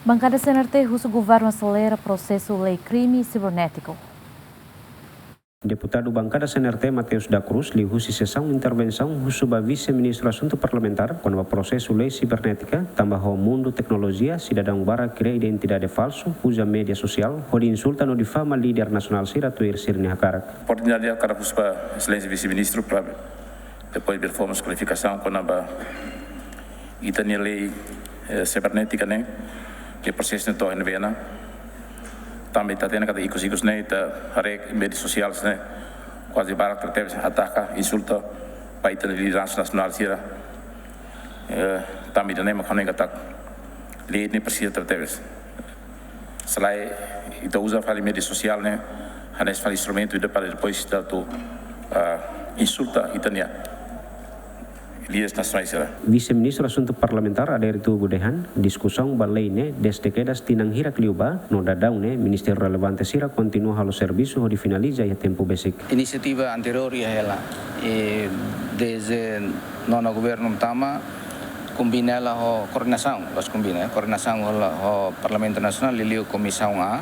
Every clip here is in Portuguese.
Bankada CNRT husu Governu aselera prosesu Lei Krime Siberne. Deputado Bankada CNRT Mateus da Cruz li husi sessão intervenção husu ba vice-ministro assunto parlamentar quando o processo lei cibernética tambah o mundo tecnologia cidadão bara cria identidade falso usa mídia social ou insulta no difama líder nacional sira tuir sirni hakarak. Oportunidade para husu ba excelência vice-ministro para depois de formos qualificação quando ba itania lei cibernética né que processo to en vena também está tendo cada icos né tá harek mídias sociais né quase barak tertebe ataca insulta para a liderança nacional sira também também makane kata lei ne precisa tertebe selain itu usa fali mídia social né hanes fali instrumento ida para depois da tu insulta itania Vice-ministro assunto parlamentar ada itu gudehan diskusão balei ne desde quedas tinang hirak liuba no dadau ne ministério relevante sira continua halo serviço di finaliza ya tempo basic. Iniciativa anterior ya ela desde nono governo tama combina la coordenação o parlamento nacional liliu comissão a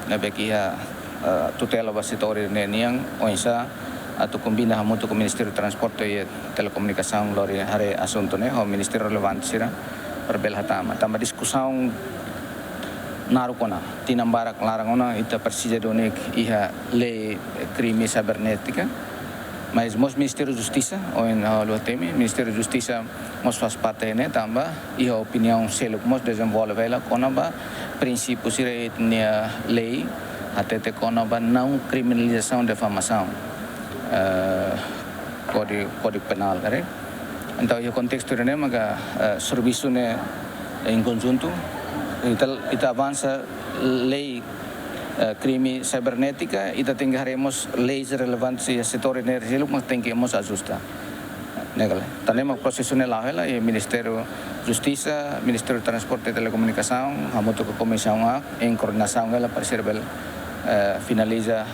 na bekia tutela basitori ne niang oisa atau combina muito com o Ministério do Transporte e Telecomunicação lori hari assunto né o Ministério relevante sira perbel hatama tamba discussão narukona tinambara clarangona ita precisa do nek iha lei crime cibernética mas mos Ministério da Justiça ou em lo teme Ministério da Justiça mos faz parte né tamba iha opinião selo mos desenvolve ela konaba princípio sira etnia lei até te konaba não criminalização de difamação kode penal kare então o contexto ini maka serviço ne em conjunto kita avança lei crime cibernética e tenharemos leis relevantes e setor energia mas temos ajustar negale tanema processo ne lá ela e Ministério Justiça Ministério Transporte e Telecomunicação hamuto ko comissão a em coordenação ela para servir finaliza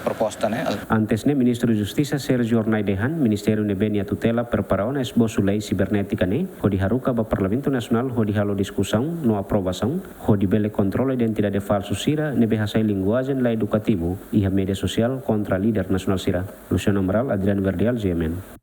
proposta né. Antes ne Ministro da Justiça Sergio Ornaidehan Ministério ne benia tutela preparaon esboço lei cibernética ne ho diharuka ba Parlamento Nacional ho dihalo discussão no aprovação ho dibele controle identidade falso sira ne behasai linguagem la educativo e a mídia social contra líder nacional sira. Luciano Amaral Adriano Verdial GMN.